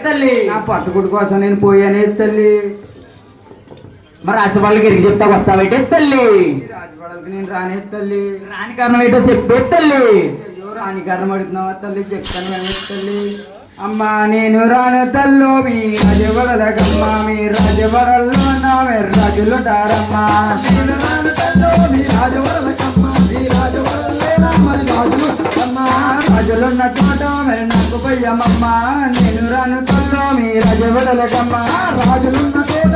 తల్లి నా పట్టుకుడు కోసం నేను పోయానే తల్లి. మరి రాసివాళ్ళకి ఎరిగి చెప్తా వస్తావేటే తల్లి. రాజవాళ్ళకి నేను రానే తల్లి. రాని కారణం ఏంటో చెప్పే తల్లి. అయ్యో రాని కారణం అడుగుతున్నావా తల్లి? చెప్తాను తల్లి. అమ్మా నేను రాను తల్లు మీ రాజవరలకమ్మా, మీ రాజవరల్లో నా రాజులు టారమ్మా. నేను రాను తల్లు మీ రాజవరలకమ్మా, మీ రాజవరల్లో నా రాజులు అమ్మా. రాజులున్న చోట మరి నాకు పోయమ్మమ్మా. నేను రాను తల్లు మీ రాజవరలకమ్మా, రాజులున్న చోట